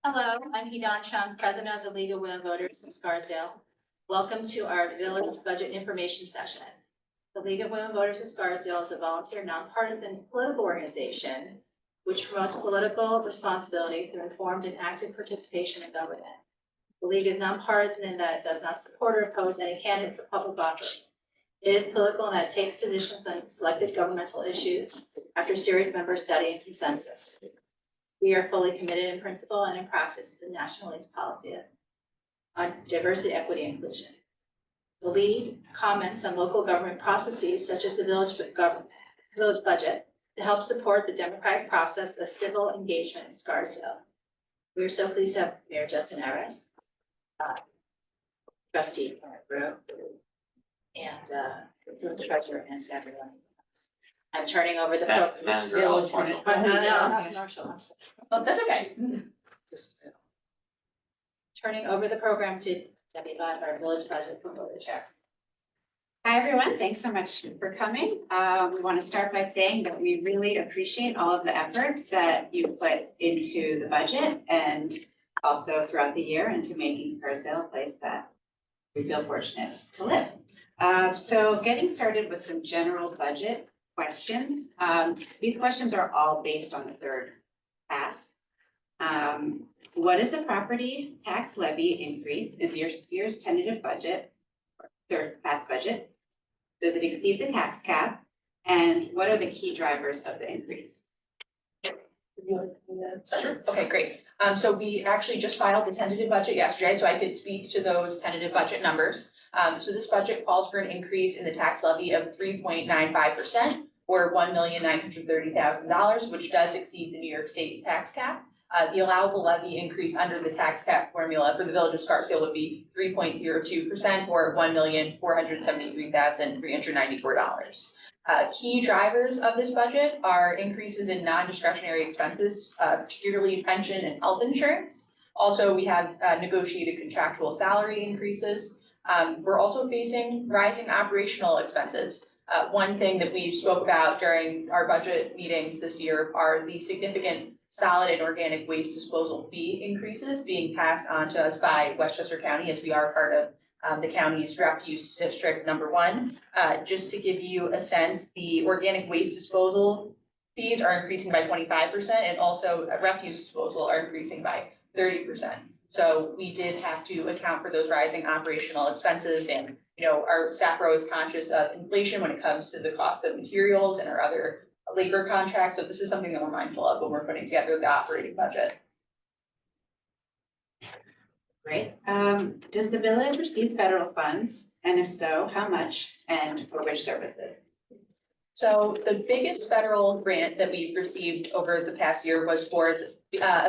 Hello, I'm Hee-Dan Chung, President of the League of Women Voters in Scarsdale. Welcome to our Village Budget Information Session. The League of Women Voters in Scarsdale is a volunteer nonpartisan political organization which promotes political responsibility through informed and active participation in government. The League is nonpartisan in that it does not support or oppose any candidate for public office. It is political in that it takes positions on selected governmental issues after serious member study and consensus. We are fully committed in principle and in practice to the National League's policy on diversity, equity, and inclusion. The League comments on local government processes such as the village budget to help support the democratic process of civil engagement in Scarsdale. We are so pleased to have Mayor Judson Harris, Trustee Brew, and the treasurer and everyone. I'm turning over the program. Manager Alex Marshall. No, Marshall. Oh, that's okay. Turning over the program to Debbie Budd, our village budget promoter chair. Hi, everyone. Thanks so much for coming. We want to start by saying that we really appreciate all of the effort that you put into the budget and also throughout the year into making Scarsdale a place that we feel fortunate to live. So getting started with some general budget questions. These questions are all based on the third pass. What is the property tax levy increase in this year's tentative budget, third pass budget? Does it exceed the tax cap? And what are the key drivers of the increase? Sure. Okay, great. So we actually just filed the tentative budget yesterday, so I could speak to those tentative budget numbers. So this budget calls for an increase in the tax levy of 3.95% or $1,930,000, which does exceed the New York State tax cap. The allowable levy increase under the tax cap formula for the village of Scarsdale would be 3.02% or $1,473,394. Key drivers of this budget are increases in non-discretionary expenses, particularly pension and health insurance. Also, we have negotiated contractual salary increases. We're also facing rising operational expenses. One thing that we've spoke about during our budget meetings this year are the significant solid and organic waste disposal fee increases being passed on to us by Westchester County, as we are part of the county's refuse district number 1. Just to give you a sense, the organic waste disposal fees are increasing by 25%, and also refuse disposal are increasing by 30%. So we did have to account for those rising operational expenses, and our staff are always conscious of inflation when it comes to the cost of materials and our other labor contracts. So this is something that we're mindful of when we're putting together the operating budget. Great. Does the village receive federal funds? And if so, how much and for which services? So the biggest federal grant that we've received over the past year was for a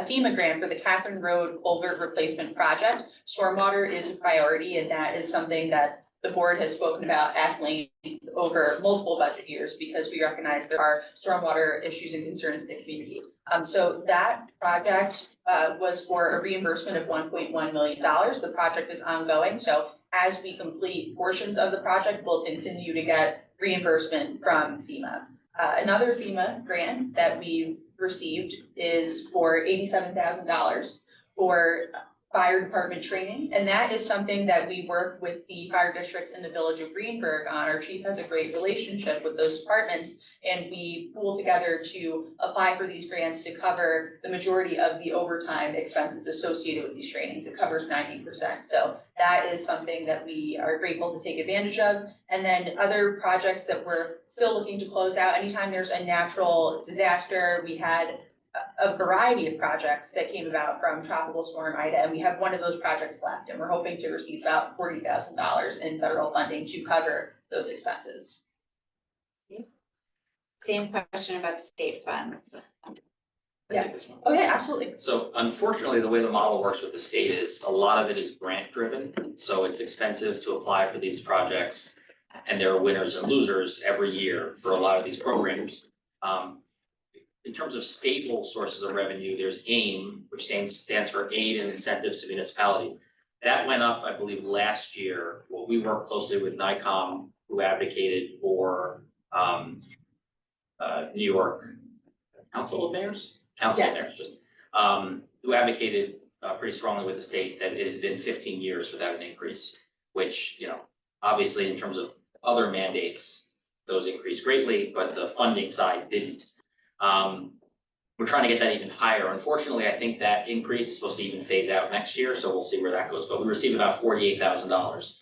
FEMA grant for the Catherine Road Culvert Replacement Project. Stormwater is a priority, and that is something that the board has spoken about at length over multiple budget years because we recognize there are stormwater issues and concerns in the community. So that project was for a reimbursement of $1.1 million. The project is ongoing, so as we complete portions of the project, we'll continue to get reimbursement from FEMA. Another FEMA grant that we've received is for $87,000 for fire department training, and that is something that we work with the fire districts in the village of Greenburgh on. Our chief has a great relationship with those departments, and we pool together to apply for these grants to cover the majority of the overtime expenses associated with these trainings. It covers 90%. So that is something that we are grateful to take advantage of. And then other projects that we're still looking to close out. Anytime there's a natural disaster, we had a variety of projects that came about from Tropical Storm Ida, and we have one of those projects left, and we're hoping to receive about $40,000 in federal funding to cover those expenses. Same question about state funds. Yeah. Oh yeah, absolutely. So unfortunately, the way the model works with the state is a lot of it is grant driven. So it's expensive to apply for these projects, and there are winners and losers every year for a lot of these programs. In terms of stable sources of revenue, there's AIM, which stands for Aid and Incentives to Municipalities. That went up, I believe, last year. Well, we worked closely with NICOM, who advocated for New York Council of Mayors, who advocated pretty strongly with the state that it had been 15 years without an increase, which, obviously in terms of other mandates, those increased greatly, but the funding side didn't. We're trying to get that even higher. Unfortunately, I think that increase is supposed to even phase out next year, so we'll see where that goes. But we received about $48,000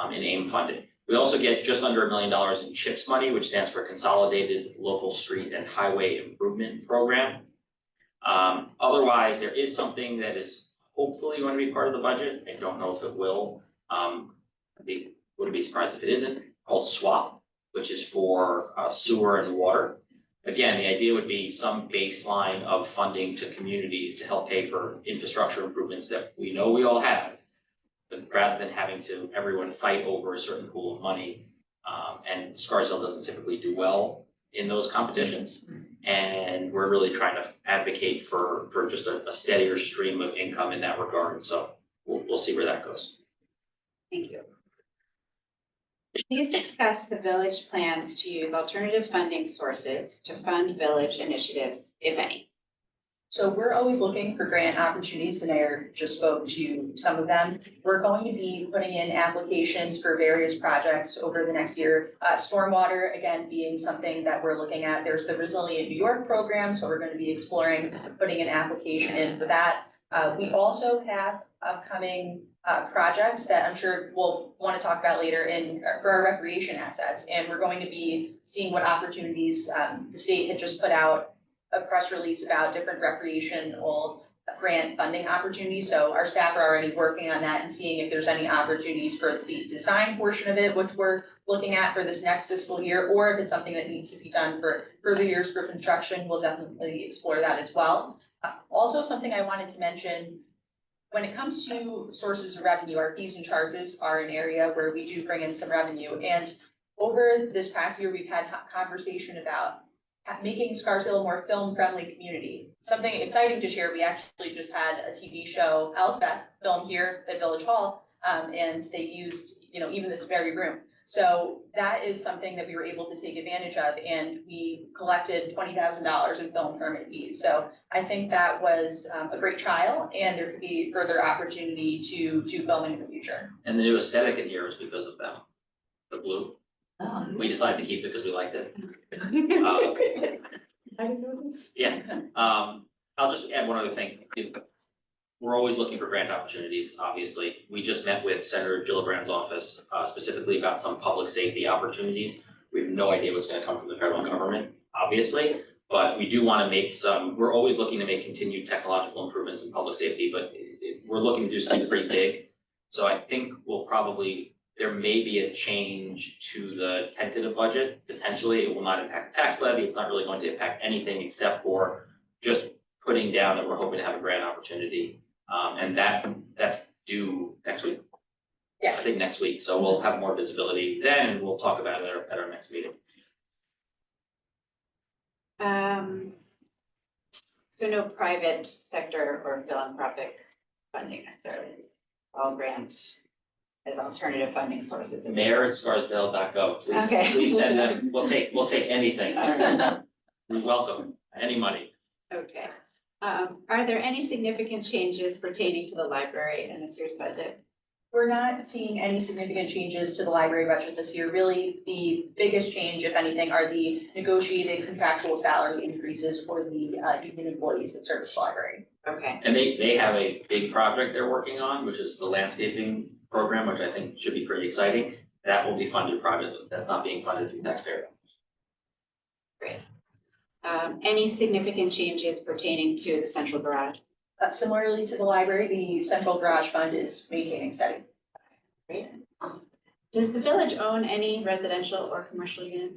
in AIM funding. We also get just under $1 million in CHIPS money, which stands for Consolidated Local Street and Highway Improvement Program. Otherwise, there is something that is hopefully going to be part of the budget. I don't know if it will. I wouldn't be surprised if it isn't, called SWAP, which is for sewer and water. Again, the idea would be some baseline of funding to communities to help pay for infrastructure improvements that we know we all have. But rather than having to everyone fight over a certain pool of money, and Scarsdale doesn't typically do well in those competitions. And we're really trying to advocate for just a steadier stream of income in that regard. So we'll see where that goes. Thank you. Please discuss the village plans to use alternative funding sources to fund village initiatives, if any. So we're always looking for grant opportunities. The mayor just spoke to some of them. We're going to be putting in applications for various projects over the next year. Stormwater, again, being something that we're looking at. There's the Resilient New York program, so we're going to be exploring putting an application in for that. We also have upcoming projects that I'm sure we'll want to talk about later for our recreation assets. And we're going to be seeing what opportunities the state had just put out a press release about different recreational grant funding opportunities. So our staff are already working on that and seeing if there's any opportunities for the design portion of it, which we're looking at for this next fiscal year, or if it's something that needs to be done for further years for construction, we'll definitely explore that as well. Also, something I wanted to mention, when it comes to sources of revenue, our fees and charges are an area where we do bring in some revenue. And over this past year, we've had conversation about making Scarsdale a more film-friendly community. Something exciting to share, we actually just had a TV show, Elsbeth, filmed here at Village Hall, and they used, even this very room. So that is something that we were able to take advantage of, and we collected $20,000 in film permit fees. So I think that was a great trial, and there could be further opportunity to do filming in the future. And the new aesthetic in here is because of them, the blue. We decided to keep it because we liked it. I didn't know this. Yeah, I'll just add one other thing. We're always looking for grant opportunities, obviously. We just met with Senator Gillibrand's office specifically about some public safety opportunities. We have no idea what's gonna come from the federal government, obviously, but we do wanna we're always looking to make continued technological improvements in public safety, but we're looking to do something pretty big. So I think there may be a change to the tentative budget. Potentially, it will not impact the tax levy. It's not really going to impact anything except for just putting down that we're hoping to have a grant opportunity. And that's due next week. Yes. I think next week. So we'll have more visibility then, and we'll talk about it at our next meeting. So no private sector or philanthropic funding necessarily, all grant as alternative funding sources. Mayor@scarsdale.gov. Please send them. We'll take anything. We welcome any money. Okay. Are there any significant changes pertaining to the library in this year's budget? We're not seeing any significant changes to the library budget this year. Really, the biggest change, if anything, are the negotiated contractual salary increases for the union employees that service the library. Okay. And they have a big project they're working on, which is the landscaping program, which I think should be pretty exciting. That will be funded privately. That's not being funded through taxpayer. Great. Any significant changes pertaining to the central garage? Similarly to the library, the central garage fund is maintaining steady. Great. Does the village own any residential or commercial units?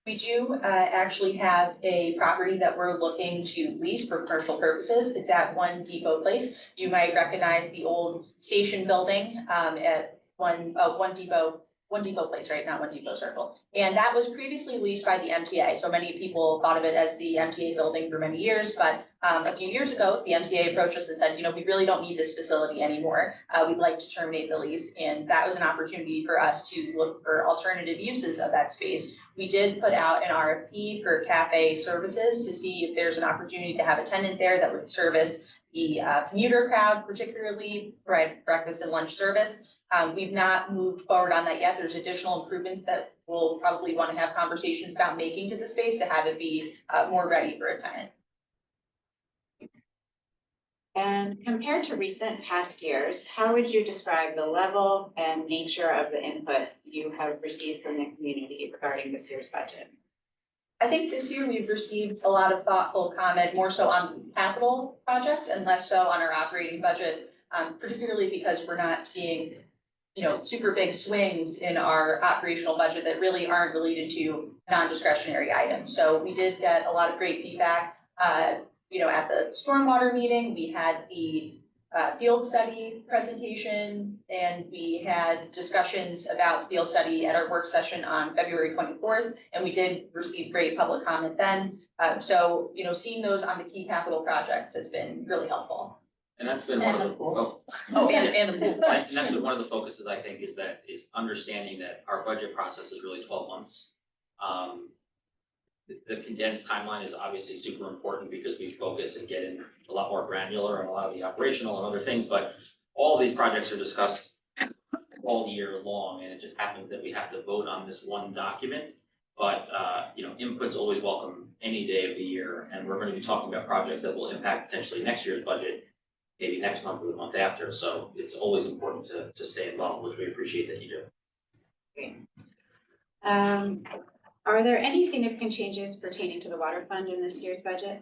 We do actually have a property that we're looking to lease for commercial purposes. It's at 1 Depot Place. You might recognize the old station building at 1 Depot One Depot Place, right, not One Depot Circle. And that was previously leased by the MTA, so many people thought of it as the MTA building for many years, but a few years ago, the MTA approached us and said, we really don't need this facility anymore. We'd like to terminate the lease, and that was an opportunity for us to look for alternative uses of that space. We did put out an RFP for cafe services to see if there's an opportunity to have a tenant there that would service the commuter crowd, particularly provide breakfast and lunch service. We've not moved forward on that yet. There's additional improvements that we'll probably want to have conversations about making to the space to have it be more ready for a tenant. And compared to recent past years, how would you describe the level and nature of the input you have received from the community regarding this year's budget? I think this year we've received a lot of thoughtful comment, more so on capital projects and less so on our operating budget, particularly because we're not seeing super big swings in our operational budget that really aren't related to non-discretionary items. So we did get a lot of great feedback. At the stormwater meeting, we had the field study presentation, and we had discussions about field study at our work session on February 24th, and we did receive great public comment then. So seeing those on the key capital projects has been really helpful. And that's been one of the, And the pool. oh, And the pool. and that's been one of the focuses, I think, is understanding that our budget process is really 12 months. The condensed timeline is obviously super important because we focus and get in a lot more granular on a lot of the operational and other things, but all of these projects are discussed all year long, and it just happens that we have to vote on this one document. But input's always welcome any day of the year, and we're going to be talking about projects that will impact potentially next year's budget, maybe next month or the month after. So it's always important to stay involved, which we appreciate that you do. Great. Are there any significant changes pertaining to the water fund in this year's budget?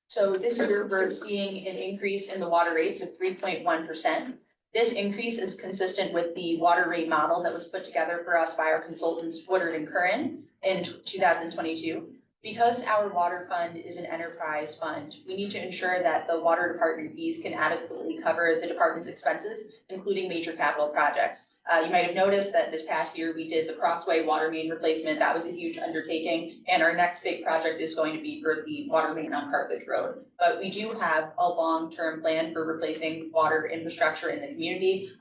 So this year, we're seeing an increase in the water rates of 3.1%. This increase is consistent with the water rate model that was put together for us by our consultants Woodard and Curran in 2022. Because our water fund is an enterprise fund, we need to ensure that the water department fees can adequately cover the department's expenses, including major capital projects. You might have noticed that this past year we did the Crossway water main replacement. That was a huge undertaking, and our next big project is going to be for the water main on Carthage Road. But we do have a long-term plan for replacing water infrastructure in the community.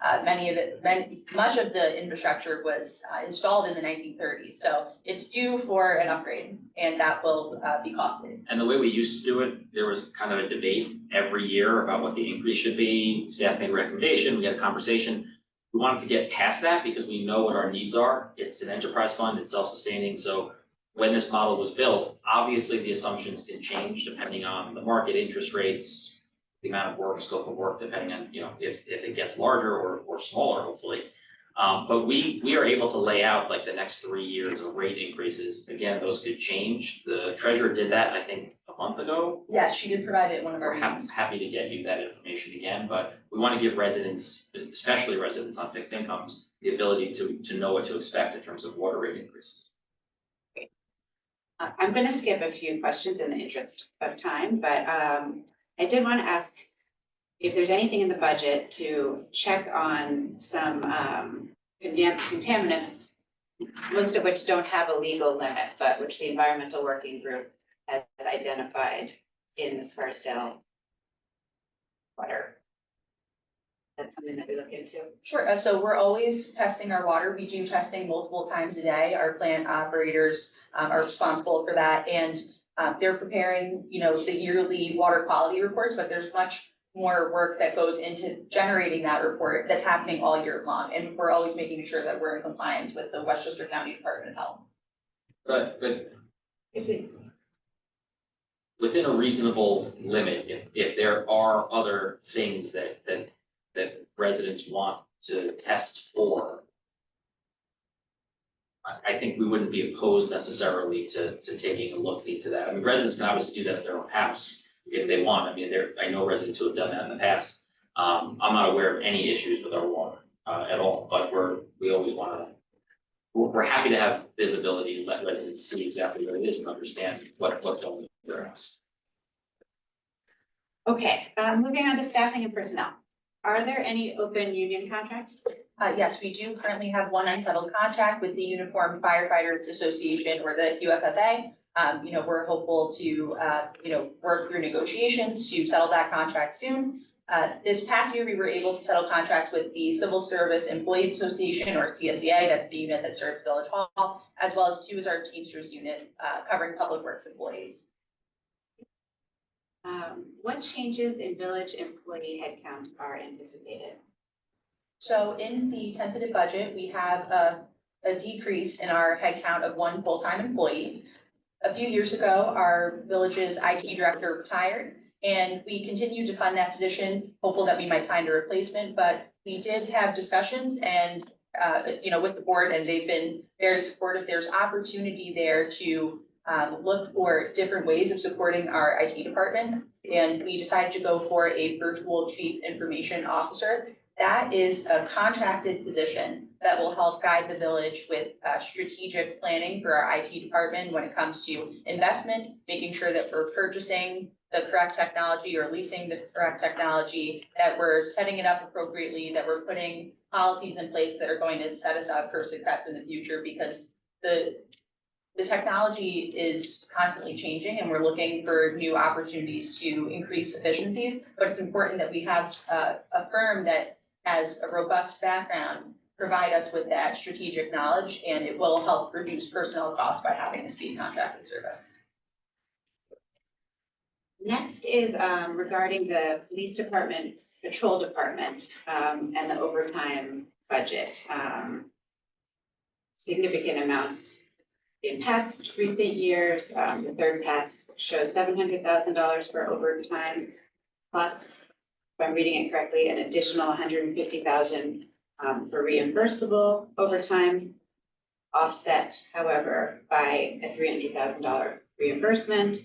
Much of the infrastructure was installed in the 1930s, so it's due for an upgrade, and that will be costly. And the way we used to do it, there was kind of a debate every year about what the increase should be. Staff made a recommendation, we had a conversation. We wanted to get past that because we know what our needs are. It's an enterprise fund, it's self-sustaining. So when this model was built, obviously the assumptions can change depending on the market interest rates, the amount of work, scope of work, depending on, if it gets larger or smaller, hopefully. But we are able to lay out like the next 3 years of rate increases. Again, those could change. The treasurer did that, I think, a month ago. Yes, she did provide it in one of our We're meetings. happy to get you that information again, but we want to give residents, especially residents on fixed incomes, the ability to know what to expect in terms of water rate increases. I'm going to skip a few questions in the interest of time, but I did want to ask if there's anything in the budget to check on some contaminants, most of which don't have a legal limit, but which the environmental working group has identified in the Scarsdale water. That's something that we look into. Sure, so we're always testing our water. We do testing multiple times a day. Our plant operators are responsible for that, and they're preparing, the yearly water quality reports, but there's much more work that goes into generating that report that's happening all year long, and we're always making sure that we're in compliance with the Westchester County Department of Health. But within a reasonable limit, if there are other things that residents want to test for, I think we wouldn't be opposed necessarily to taking a look into that. I mean, residents can obviously do that at their own house if they want. I mean, I know residents who have done that in the past. I'm not aware of any issues with our water at all, but we always we're happy to have visibility and let residents see exactly what it is and understand what's going on in their house. Okay, moving on to staffing and personnel. Are there any open union contracts? Yes, we do currently have one unsettled contract with the Uniformed Firefighters Association, or the UFFA. We're hopeful to, work through negotiations to settle that contract soon. This past year, we were able to settle contracts with the Civil Service Employees Association, or CSEA, that's the unit that serves Village Hall, as well as 2 is our Teamsters unit, covering public works employees. What changes in village employee headcount are anticipated? So in the tentative budget, we have a decrease in our headcount of 1 full-time employee. A few years ago, our village's IT director retired, and we continued to fund that position, hopeful that we might find a replacement, but we did have discussions and, with the board, and they've been very supportive. There's opportunity there to look for different ways of supporting our IT department, and we decided to go for a virtual chief information officer. That is a contracted position that will help guide the village with strategic planning for our IT department when it comes to investment, making sure that we're purchasing the correct technology or leasing the correct technology, that we're setting it up appropriately, that we're putting policies in place that are going to set us up for success in the future, because the technology is constantly changing and we're looking for new opportunities to increase efficiencies. But it's important that we have a firm that has a robust background provide us with that strategic knowledge, and it will help reduce personnel costs by having this be contracted service. Next is regarding the police department's patrol department and the overtime budget. Significant amounts in past recent years. The third pass shows $700,000 for overtime, plus, if I'm reading it correctly, an additional $150,000 for reimbursable overtime, offset, however, by a $300,000 reimbursement.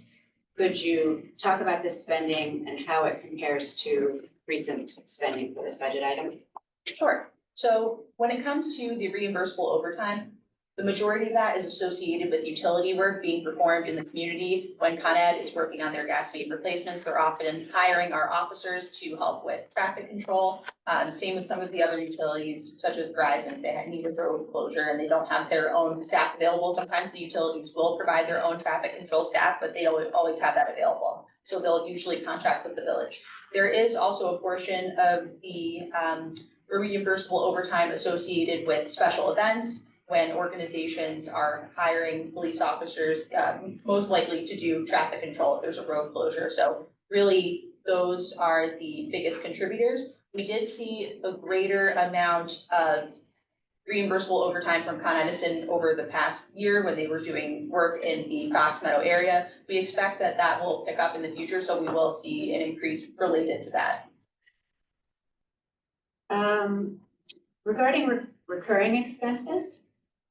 Could you talk about this spending and how it compares to recent spending for this budget item? Sure. So when it comes to the reimbursable overtime, the majority of that is associated with utility work being performed in the community. When Con Ed is working on their gas main replacements, they're often hiring our officers to help with traffic control. Same with some of the other utilities, such as Verizon. They need a road closure and they don't have their own staff available. Sometimes the utilities will provide their own traffic control staff, but they don't always have that available. So they'll usually contract with the village. There is also a portion of the reimbursable overtime associated with special events, when organizations are hiring police officers, most likely to do traffic control if there's a road closure. So really, those are the biggest contributors. We did see a greater amount of reimbursable overtime from Con Edison over the past year when they were doing work in the Fox Meadow area. We expect that that will pick up in the future, so we will see an increase related to that. Regarding recurring expenses,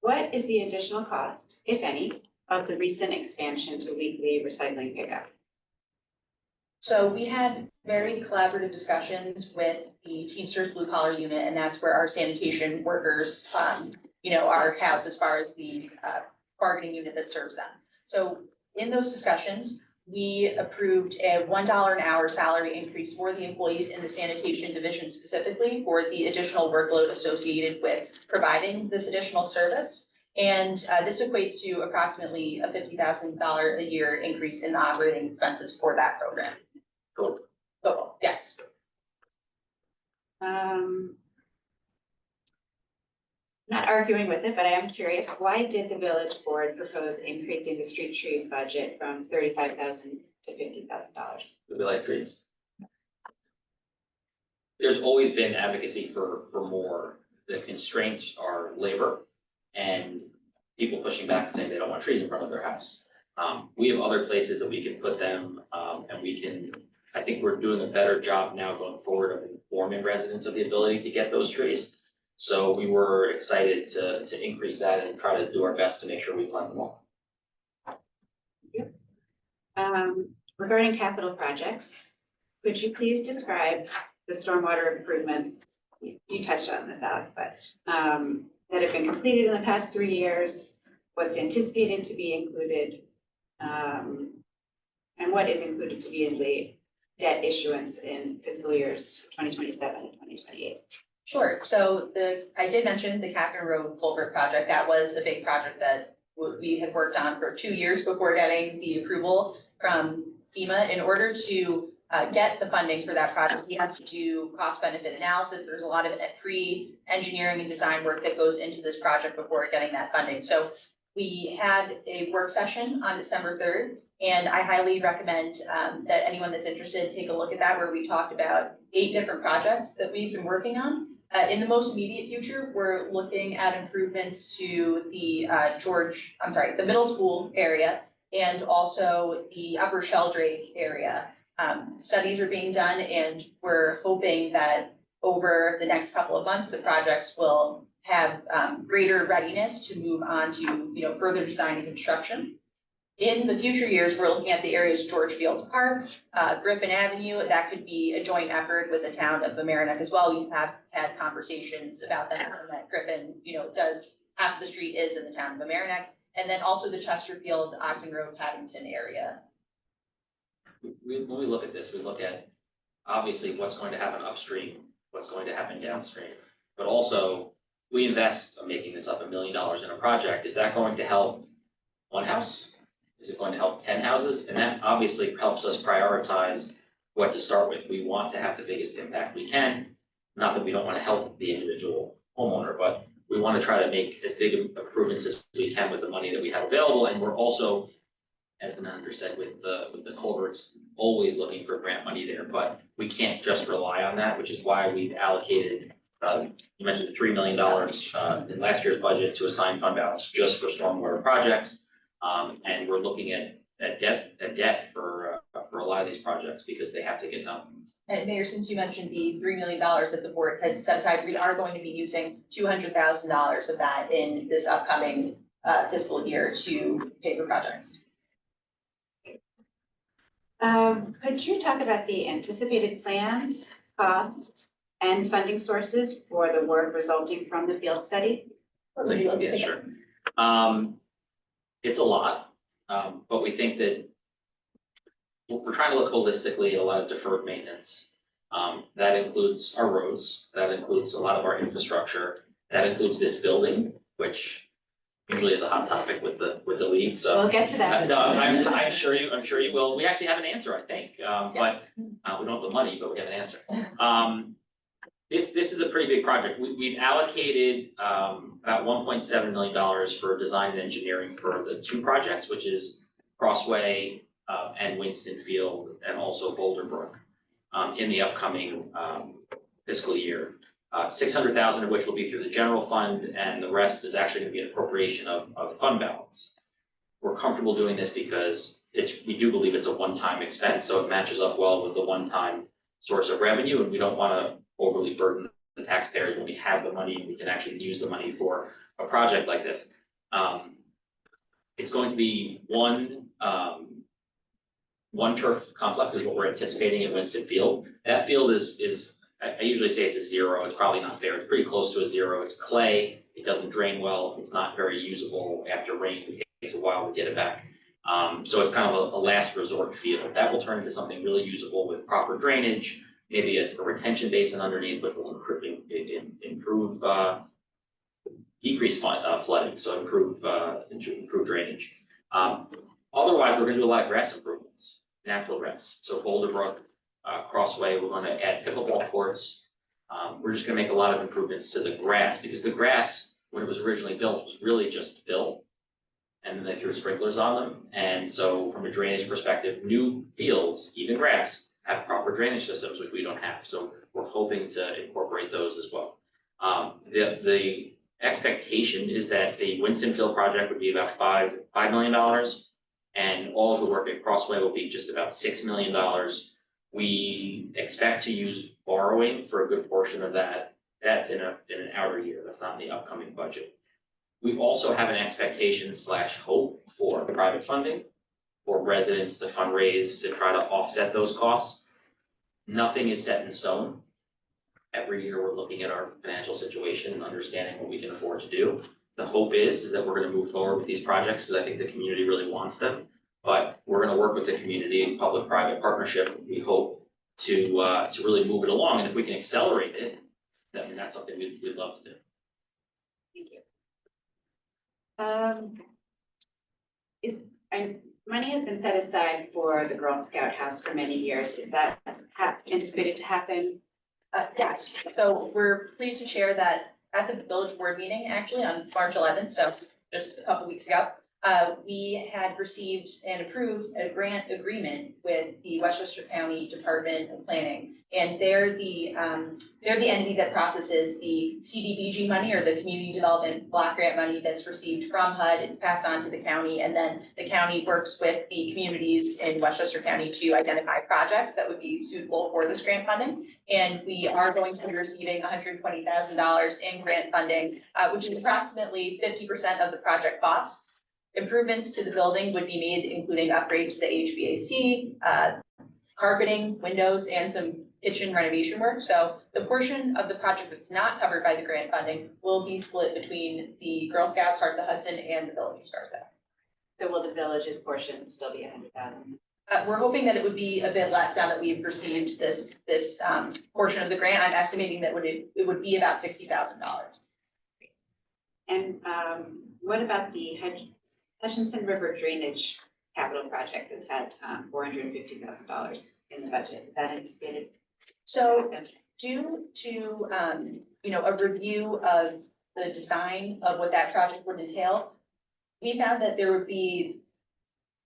what is the additional cost, if any, of the recent expansion to weekly recycling pickup? So we had very collaborative discussions with the Teamsters Blue Collar Unit, and that's where our sanitation workers, are housed as far as the bargaining unit that serves them. So in those discussions, we approved a $1 an hour salary increase for the employees in the sanitation division specifically for the additional workload associated with providing this additional service. And this equates to approximately a $50,000 a year increase in the operating expenses for that program. Total, yes. Not arguing with it, but I am curious, why did the village board propose increasing the street tree budget from $35,000 to $50,000? We like trees. There's always been advocacy for more. The constraints are labor and people pushing back and saying they don't want trees in front of their house. We have other places that we can put them, and I think we're doing a better job now going forward of informing residents of the ability to get those trees. So we were excited to increase that and try to do our best to make sure we plant them all. Regarding capital projects, could you please describe the stormwater improvements, you touched on this, Alex, but that have been completed in the past 3 years, what's anticipated to be included, and what is included to be in the debt issuance in fiscal years 2027 and 2028? Sure, so I did mention the Catherine Road Culvert project, that was a big project that we had worked on for 2 years before getting the approval from FEMA. In order to get the funding for that project, we had to do cost benefit analysis. There's a lot of pre-engineering and design work that goes into this project before getting that funding. So we had a work session on December 3rd, and I highly recommend that anyone that's interested take a look at that, where we talked about 8 different projects that we've been working on. In the most immediate future, we're looking at improvements to the the middle school area and also the upper Sheldrake area. Studies are being done, and we're hoping that over the next couple of months, the projects will have greater readiness to move on to further design and construction. In the future years, we're looking at the areas George Field Park, Griffin Avenue. That could be a joint effort with the town of Mamaroneck as well. We have had conversations about that Griffin, does half of the street is in the town of Mamaroneck, and then also the Chesterfield, Ogden Road, Paddington area. When we look at this, we look at obviously what's going to happen upstream, what's going to happen downstream, but also we invest, I'm making this up, $1 million in a project. Is that going to help one house? Is it going to help 10 houses? And that obviously helps us prioritize what to start with. We want to have the biggest impact we can. Not that we don't want to help the individual homeowner, but we want to try to make as big improvements as we can with the money that we have available. And we're also, as the manager said, with the culverts, always looking for grant money there. But we can't just rely on that, which is why we've allocated, you mentioned $3 million in last year's budget to assign fund balance just for stormwater projects. And we're looking at debt for a lot of these projects because they have to get done. And Mayor, since you mentioned the $3 million that the board has set aside, we are going to be using $200,000 of that in this upcoming fiscal year to pay for projects. Could you talk about the anticipated plans, costs, and funding sources for the work resulting from the field study? Yeah, sure. It's a lot, but we think that we're trying to look holistically at a lot of deferred maintenance. That includes our roads, that includes a lot of our infrastructure, that includes this building, which usually is a hot topic with the league, so. We'll get to that. No, I'm sure you will. We actually have an answer, I think, but we don't have the money, but we have an answer. This is a pretty big project. We've allocated about $1.7 million for design and engineering for the 2 projects, which is Crossway and Winston Field, and also Boulder Brook in the upcoming fiscal year. 600,000 of which will be through the general fund, and the rest is actually going to be an appropriation of fund balance. We're comfortable doing this because we do believe it's a one-time expense, so it matches up well with the one-time source of revenue, and we don't want to overly burden the taxpayers when we have the money and we can actually use the money for a project like this. It's going to be one turf complex is what we're anticipating at Winston Field. That field is I usually say it's a 0. It's probably not fair. It's pretty close to a 0. It's clay. It doesn't drain well. It's not very usable after rain. It takes a while to get it back. So it's kind of a last resort field. That will turn into something really usable with proper drainage, maybe a retention basin underneath, but will improve, decrease flooding, so improve drainage. Otherwise, we're gonna do a lot of grass improvements, natural grass. So Boulder Brook, Crossway, we're gonna add pickleball courts. We're just gonna make a lot of improvements to the grass, because the grass, when it was originally built, was really just fill. And then they threw sprinklers on them. And so from a drainage perspective, new fields, even grass, have proper drainage systems, which we don't have. So we're hoping to incorporate those as well. The expectation is that the Winston Field project would be about $5 million, and all of the work at Crossway will be just about $6 million. We expect to use borrowing for a good portion of that. That's in an outer year. That's not in the upcoming budget. We also have an expectation / hope for private funding for residents to fundraise to try to offset those costs. Nothing is set in stone. Every year we're looking at our financial situation and understanding what we can afford to do. The hope is that we're going to move forward with these projects because I think the community really wants them. But we're going to work with the community in public-private partnership, we hope, to really move it along. And if we can accelerate it, then that's something we'd love to do. Thank you. Money has been set aside for the Girl Scout house for many years. Is that anticipated to happen? Yes, so we're pleased to share that at the village board meeting, actually on March 11th, so just a couple weeks ago, we had received and approved a grant agreement with the Westchester County Department of Planning. And they're the entity that processes the CDBG money, or the Community Development Block Grant money that's received from HUD. It's passed on to the county, and then the county works with the communities in Westchester County to identify projects that would be suitable for this grant funding. And we are going to be receiving $120,000 in grant funding, which is approximately 50% of the project cost. Improvements to the building would be made, including upgrades to the HVAC, carpeting, windows, and some kitchen renovation work. So the portion of the project that's not covered by the grant funding will be split between the Girl Scouts, Heart of the Hudson, and the Village of Scarsdale. So will the village's portion still be 100,000? We're hoping that it would be a bit less now that we've received this portion of the grant. I'm estimating that it would be about $60,000. And what about the Hutchinson River drainage capital project that's had $450,000 in the budget? Is that anticipated? So due to a review of the design of what that project would entail, we found that there would be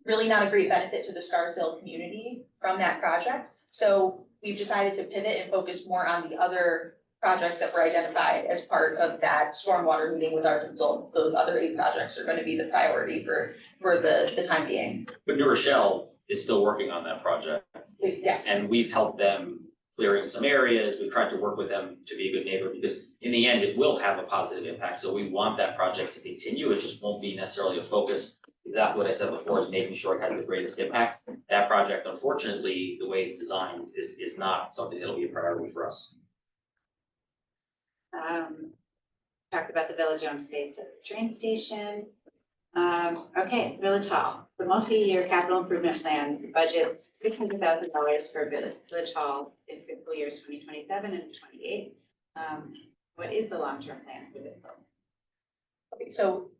really not a great benefit to the Scarsdale community from that project. So we've decided to pivot and focus more on the other projects that were identified as part of that stormwater meeting with our consultants. Those other 8 projects are going to be the priority for the time being. But New Rochelle is still working on that project. Yes. And we've helped them clearing some areas. We've tried to work with them to be a good neighbor, because in the end, it will have a positive impact. So we want that project to continue. It just won't be necessarily a focus. Exactly what I said before, is making sure it has the greatest impact. That project, unfortunately, the way it's designed is not something that'll be a priority for us. Talked about the village-owned space at the train station. Okay, Village Hall, the multi-year capital improvement plan, the budget's $600,000 for Village Hall in fiscal years 2027 and 28. What is the long-term plan for this building? Okay, so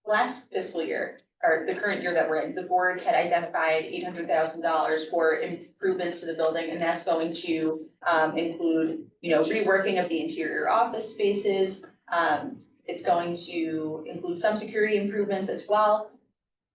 last fiscal year, or the current year that we're in, the board had identified $800,000 for improvements to the building, and that's going to include, reworking of the interior office spaces. It's going to include some security improvements as well.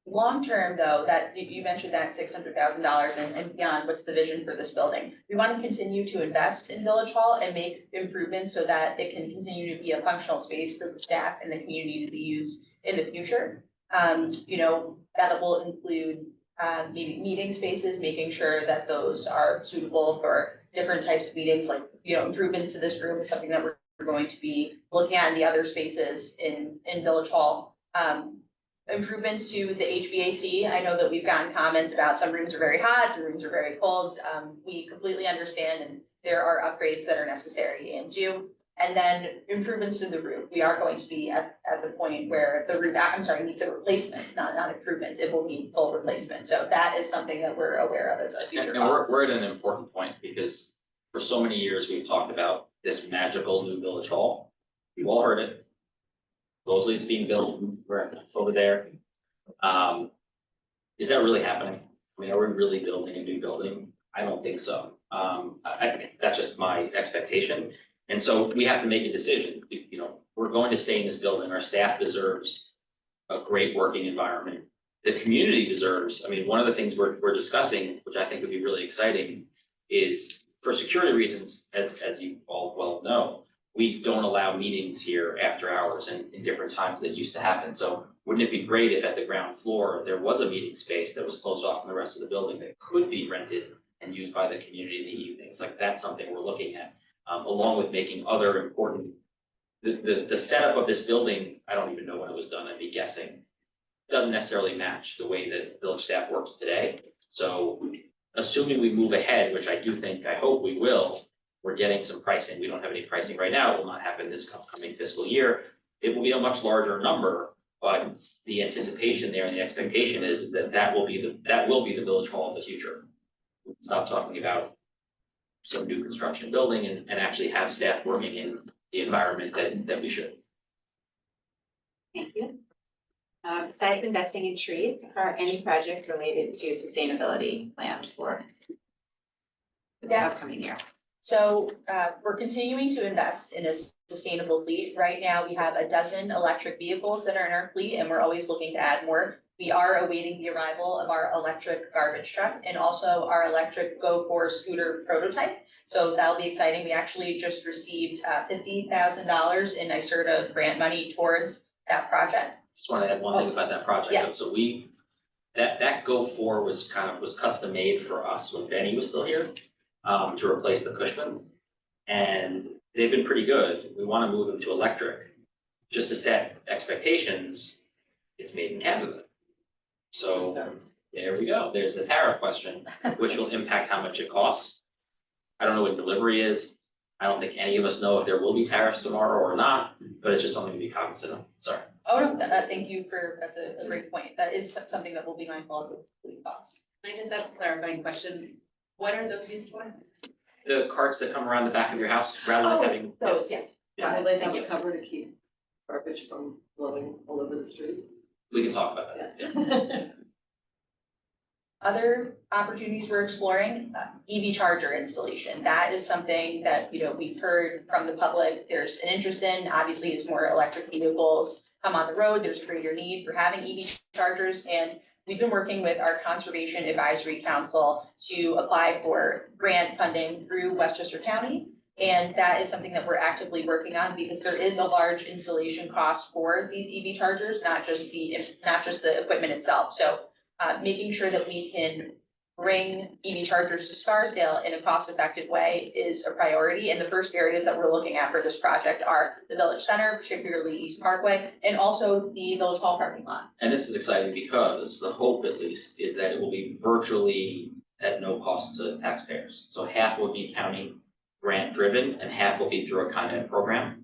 Long-term, though, that you mentioned that $600,000 and beyond, what's the vision for this building? We want to continue to invest in Village Hall and make improvements so that it can continue to be a functional space for the staff and the community to use in the future. That will include maybe meeting spaces, making sure that those are suitable for different types of meetings, like, improvements to this room is something that we're going to be looking at in the other spaces in Village Hall. Improvements to the HVAC. I know that we've gotten comments about some rooms are very hot, some rooms are very cold. We completely understand, and there are upgrades that are necessary and due. And then improvements to the roof. We are going to be at the point where the roof, needs a replacement, not improvements. It will need full replacement. So that is something that we're aware of as a future cost. We're at an important point, because for so many years, we've talked about this magical new Village Hall. We've all heard it. Supposedly it's being built, we're over there. Is that really happening? I mean, are we really building a new building? I don't think so. That's just my expectation. And so we have to make a decision. We're going to stay in this building. Our staff deserves a great working environment. The community deserves, one of the things we're discussing, which I think would be really exciting, is for security reasons, as you all well know, we don't allow meetings here after hours and in different times that used to happen. So wouldn't it be great if at the ground floor, there was a meeting space that was closed off from the rest of the building that could be rented and used by the community in the evenings? Like, that's something we're looking at, along with making other important, the setup of this building, I don't even know when it was done, I'd be guessing, doesn't necessarily match the way that village staff works today. So assuming we move ahead, which I hope we will, we're getting some pricing. We don't have any pricing right now. It will not happen this coming fiscal year. It will be a much larger number, but the anticipation there and the expectation is that will be the Village Hall of the future. Stop talking about some new construction building and actually have staff working in the environment that we should. Thank you. Besides investing in trees, are any projects related to sustainability planned for the Yes. upcoming year? So we're continuing to invest in a sustainable fleet. Right now, we have a dozen electric vehicles that are in our fleet, and we're always looking to add more. We are awaiting the arrival of our electric garbage truck and also our electric Go4 scooter prototype. So that'll be exciting. We actually just received $50,000 in NYSERDA grant money towards that project. Just want to add one thing about that project. Yeah. So that Go4 was custom made for us when Benny was still here, to replace the Cushman. And they've been pretty good. We want to move them to electric. Just to set expectations, it's made in Canada. So there we go. There's the tariff question, which will impact how much it costs. I don't know what delivery is. I don't think any of us know if there will be tariffs tomorrow or not, but it's just something to be cognizant of. Sorry. Oh, no, thank you that's a great point. That is something that we'll be mindful of with fleet costs. Can I just ask a clarifying question? What are those used for? The carts that come around the back of your house, rather than having. Those, yes. Yeah. Got it, thank Have you. a cover to keep garbage from blowing all over the street. We can talk about that. Yeah. Other opportunities we're exploring, EV charger installation. That is something that, we've heard from the public, there's an interest in. Obviously, as more electric vehicles come on the road, there's greater need for having EV chargers. And we've been working with our Conservation Advisory Council to apply for grant funding through Westchester County. And that is something that we're actively working on because there is a large installation cost for these EV chargers, not just the equipment itself. So making sure that we can bring EV chargers to Scarsdale in a cost-effective way is a priority. And the first areas that we're looking at for this project are the Village Center, particularly East Parkway, and also the Village Hall parking lot. And this is exciting because the hope, at least, is that it will be virtually at no cost to taxpayers. So half will be county grant driven and half will be through a Con Ed program.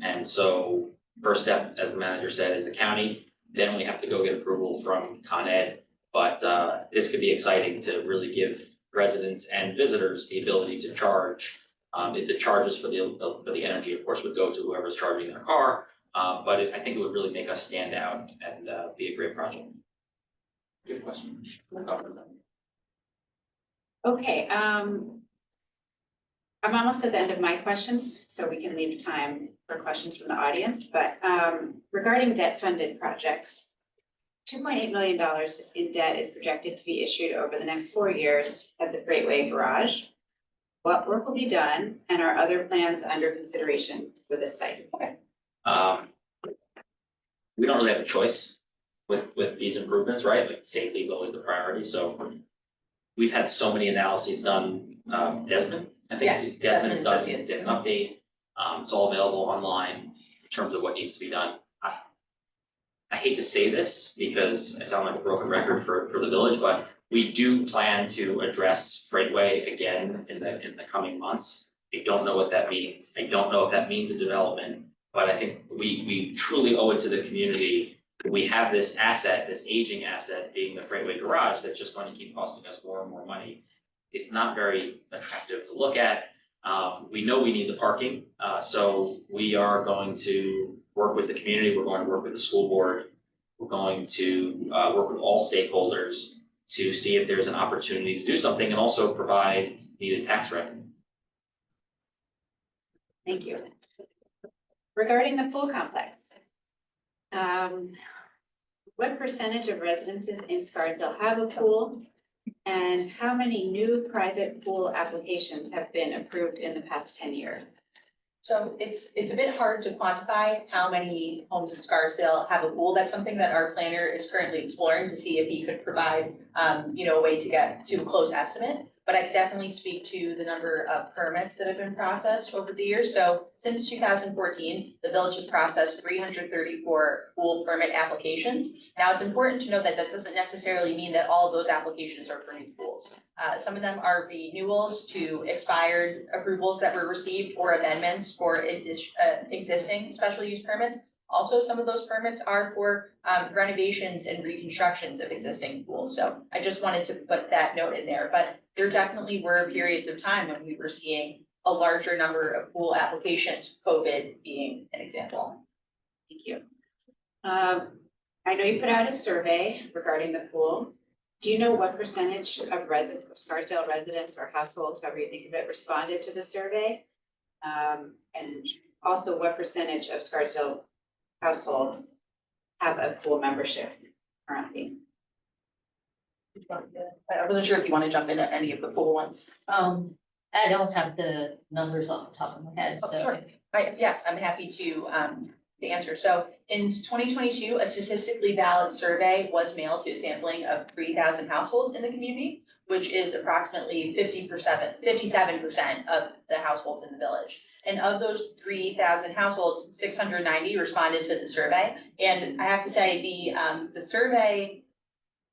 And so first step, as the manager said, is the county. Then we have to go get approval from Con Ed. But this could be exciting to really give residents and visitors the ability to charge. The charges for the energy, of course, would go to whoever's charging their car. But I think it would really make us stand out and be a great project. Good question. Okay, I'm almost at the end of my questions, so we can leave time for questions from the audience, but regarding debt-funded projects, $2.8 million in debt is projected to be issued over the next 4 years at the Freightway Garage. What work will be done and are other plans under consideration for this site? We don't really have a choice with these improvements, right? Like safety is always the priority, so we've had so many analyses done. Desmond, I think Yes, Desmond has done Desmond an update. It's all available online in terms of what needs to be done. I hate to say this because I sound like a broken record for the village, but we do plan to address Freightway again in the coming months. I don't know what that means. I don't know if that means a development, but I think we truly owe it to the community. We have this asset, this aging asset being the Freightway Garage that's just going to keep costing us more and more money. It's not very attractive to look at. We know we need the parking, so we are going to work with the community. We're going to work with the school board. We're going to work with all stakeholders to see if there's an opportunity to do something and also provide needed tax revenue. Thank you. Regarding the pool complex, what percentage of residences in Scarsdale have a pool? And how many new private pool applications have been approved in the past 10 years? So it's a bit hard to quantify how many homes in Scarsdale have a pool. That's something that our planner is currently exploring to see if he could provide, a way to get to a close estimate. But I could definitely speak to the number of permits that have been processed over the years. So since 2014, the village has processed 334 pool permit applications. Now, it's important to note that that doesn't necessarily mean that all of those applications are for new pools. Some of them are renewals to expired approvals that were received or amendments for existing special use permits. Also, some of those permits are for renovations and reconstructions of existing pools. So I just wanted to put that note in there, but there definitely were periods of time when we were seeing a larger number of pool applications, COVID being an example. Thank you. I know you put out a survey regarding the pool. Do you know what percentage of Scarsdale residents or households, however you think of it, responded to the survey? And also what percentage of Scarsdale households have a pool membership currently? I wasn't sure if you want to jump into any of the pool ones. I don't have the numbers off the top of my head, Oh, so. sure. Yes, I'm happy to answer. So in 2022, a statistically valid survey was mailed to a sampling of 3,000 households in the community, which is approximately 57% of the households in the village. And of those 3,000 households, 690 responded to the survey. And I have to say, the survey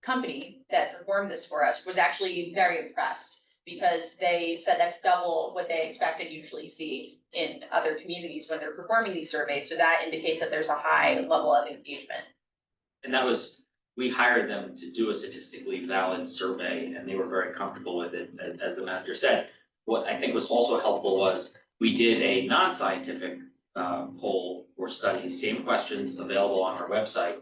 company that performed this for us was actually very impressed, because they said that's double what they expect and usually see in other communities when they're performing these surveys. So that indicates that there's a high level of engagement. And that was, we hired them to do a statistically valid survey, and they were very comfortable with it, as the manager said. What I think was also helpful was, we did a non-scientific poll or study, same questions available on our website,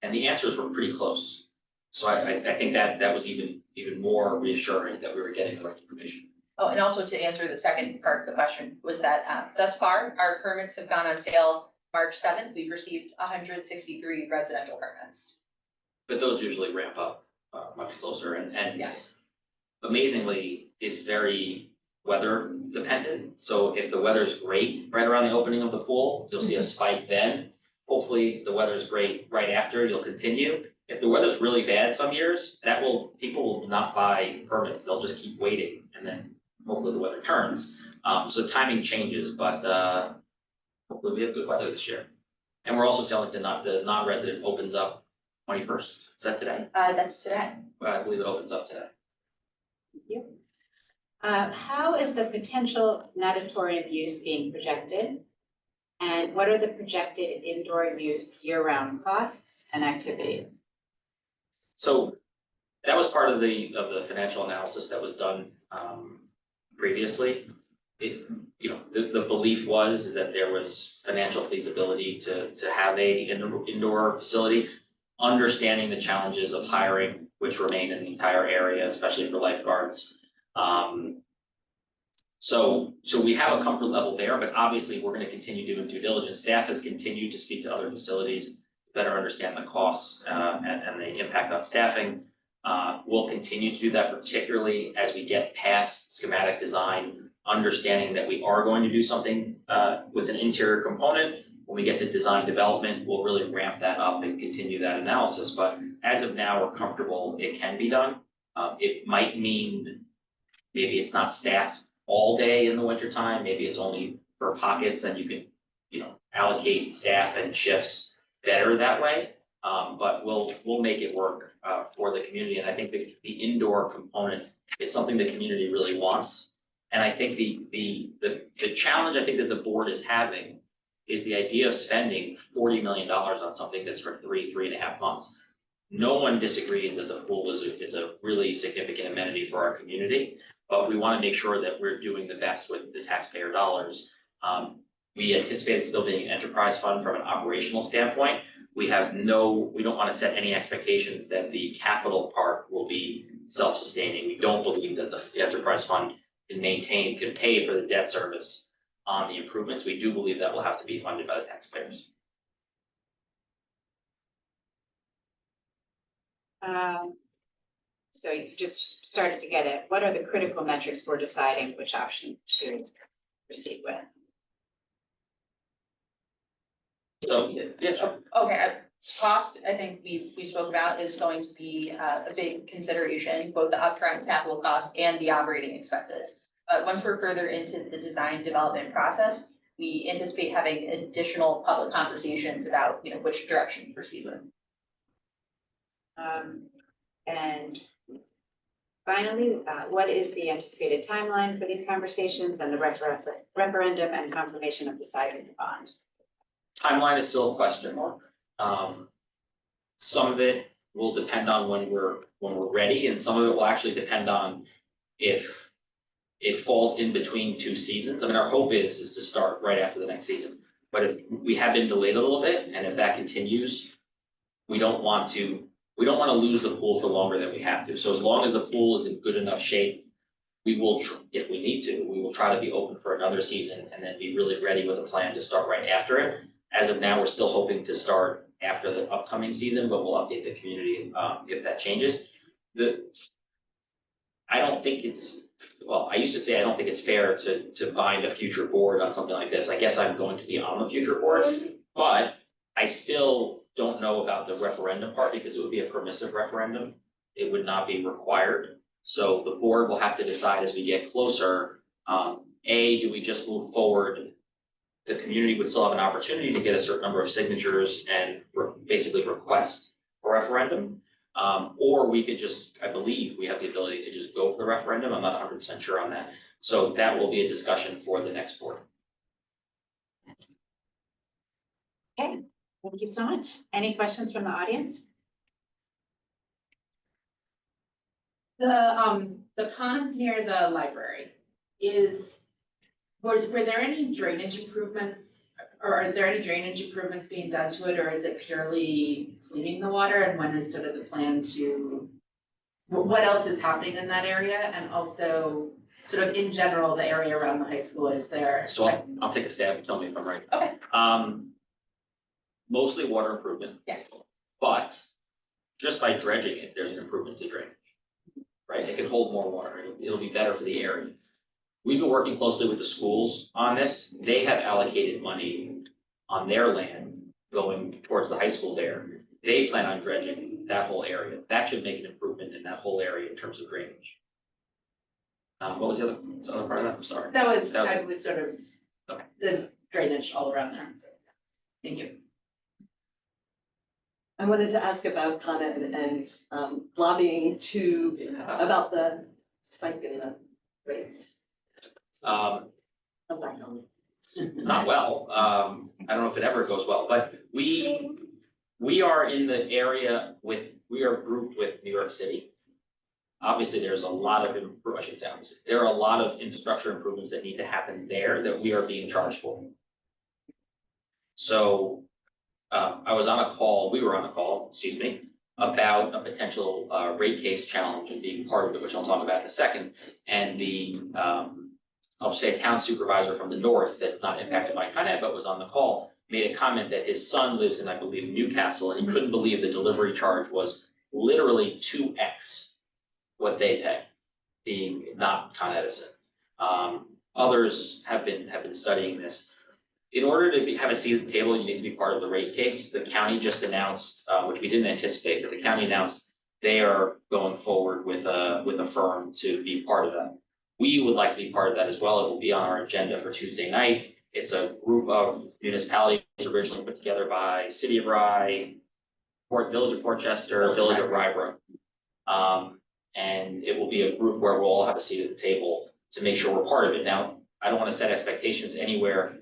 and the answers were pretty close. So I think that was even more reassuring that we were getting the right information. Oh, and also to answer the second part of the question was that thus far, our permits have gone on sale March 7th. We've received 163 residential permits. But those usually ramp up much closer, and Yes. amazingly is very weather dependent. So if the weather's great right around the opening of the pool, you'll see a spike then. Hopefully the weather's great right after, you'll continue. If the weather's really bad some years, people will not buy permits, they'll just keep waiting, and then hopefully the weather turns. So timing changes, but hopefully we have good weather this year. And we're also selling to the non-resident opens up 21st, is that today? That's today. I believe it opens up today. Thank you. How is the potential natatorium use being projected? And what are the projected indoor use year-round costs and activities? So that was part of the financial analysis that was done previously. The belief was that there was financial feasibility to have a indoor facility, understanding the challenges of hiring, which remain in the entire area, especially for lifeguards. So we have a comfort level there, but obviously we're going to continue doing due diligence. Staff has continued to speak to other facilities, better understand the costs and the impact on staffing. We'll continue to do that, particularly as we get past schematic design, understanding that we are going to do something with an interior component. When we get to design development, we'll really ramp that up and continue that analysis. But as of now, we're comfortable it can be done. It might mean maybe it's not staffed all day in the wintertime, maybe it's only for pockets, and you can, allocate staff and shifts better that way. But we'll make it work for the community, and I think the indoor component is something the community really wants. And I think the challenge I think that the board is having is the idea of spending $40 million on something that's for 3.5 months. No one disagrees that the pool is a really significant amenity for our community, but we want to make sure that we're doing the best with the taxpayer dollars. We anticipate it still being an enterprise fund from an operational standpoint. We don't want to set any expectations that the capital part will be self-sustaining. We don't believe that the enterprise fund can pay for the debt service on the improvements. We do believe that will have to be funded by the taxpayers. So you just started to get it. What are the critical metrics for deciding which option to proceed with? So, yeah, sure. Okay, cost, I think we spoke about is going to be a big consideration, both the upfront capital costs and the operating expenses. But once we're further into the design development process, we anticipate having additional public conversations about, which direction to proceed with. And finally, what is the anticipated timeline for these conversations and the referendum and confirmation of the size of the bond? Timeline is still a question mark. Some of it will depend on when we're ready, and some of it will actually depend on if it falls in between two seasons. I mean, our hope is to start right after the next season. But if we have been delayed a little bit, and if that continues, we don't want to lose the pool for longer than we have to. So as long as the pool is in good enough shape, we will, if we need to, we will try to be open for another season and then be really ready with a plan to start right after it. As of now, we're still hoping to start after the upcoming season, but we'll update the community if that changes. I don't think it's, well, I used to say I don't think it's fair to bind a future board on something like this. I guess I'm going to be on the future board, but I still don't know about the referendum part because it would be a permissive referendum. It would not be required. So the board will have to decide as we get closer, do we just move forward? The community would still have an opportunity to get a certain number of signatures and basically request a referendum. Or we could just, I believe we have the ability to just go for the referendum. I'm not 100% sure on that. So that will be a discussion for the next board. Okay, thank you so much. Any questions from the audience? The pond near the library were there any drainage improvements? Or are there any drainage improvements being done to it, or is it purely cleaning the water? And when is sort of the plan to, what else is happening in that area? And also, sort of in general, the area around the high school, is there? So I'll take a stab and tell me if I'm right. Okay. Mostly water improvement. Yes. But just by dredging it, there's an improvement to drainage, right? It can hold more water. It'll be better for the area. We've been working closely with the schools on this. They have allocated money on their land going towards the high school there. They plan on dredging that whole area. That should make an improvement in that whole area in terms of drainage. What was the other part of that? I'm sorry. I was sort of Okay. the drainage all around there. So, thank you. I wanted to ask about Con Ed and lobbying about the spike in the rates. How's that going? Not well. I don't know if it ever goes well, but we are in the area we are grouped with New York City. Obviously, there's a lot of, I should say, there are a lot of infrastructure improvements that need to happen there that we are being charged for. So we were on a call, excuse me, about a potential rate case challenge and being part of it, which I'll talk about in a second. And the I'll say a town supervisor from the north that's not impacted by Con Ed, but was on the call, made a comment that his son lives in, I believe, Newcastle, and he couldn't believe the delivery charge was literally 2x what they pay, being not Con Edison. Others have been studying this. In order to have a seat at the table, you need to be part of the rate case. The county just announced, which we didn't anticipate, but the county announced they are going forward with a firm to be part of that. We would like to be part of that as well. It will be on our agenda for Tuesday night. It's a group of municipalities originally put together by City of Rye, Village of Portchester, Village of Rybrook. And it will be a group where we'll all have a seat at the table to make sure we're part of it. Now, I don't want to set expectations anywhere.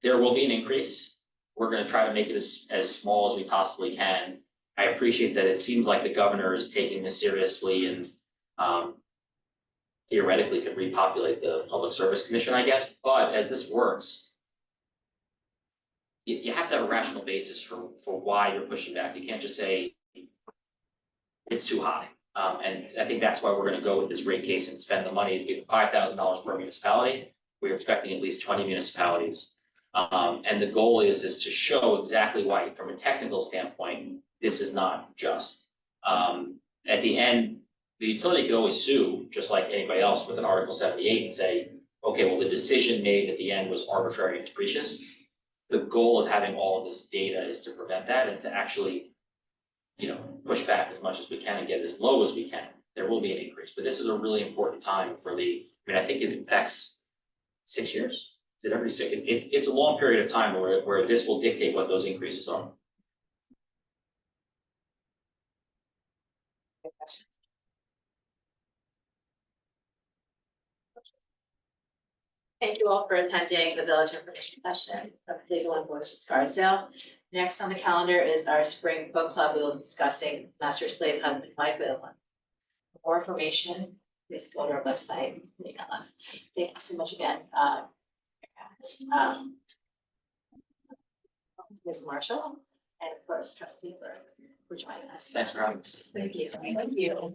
There will be an increase. We're going to try to make it as small as we possibly can. I appreciate that it seems like the governor is taking this seriously and theoretically could repopulate the Public Service Commission, I guess. But as this works, you have to have a rational basis for why you're pushing back. You can't just say it's too high. And I think that's why we're going to go with this rate case and spend the money to give $5,000 per municipality. We're expecting at least 20 municipalities. And the goal is to show exactly why, from a technical standpoint, this is not just. At the end, the utility could always sue, just like anybody else, with an Article 78 and say, okay, well, the decision made at the end was arbitrary and capricious. The goal of having all of this data is to prevent that and to actually, push back as much as we can and get it as low as we can. There will be an increase, but this is a really important time for I think it affects 6 years. Is it every 6? It's a long period of time where this will dictate what those increases are. Thank you all for attending the village information session of the Legal and Voters of Scarsdale. Next on the calendar is our spring book club. We will be discussing Master Slave Husband Mike Whalen. For more information, please go to our website, email us. Thank you so much again. Ms. Marshall, and of course trustee for joining us. Thanks for having us. Thank you. Thank you.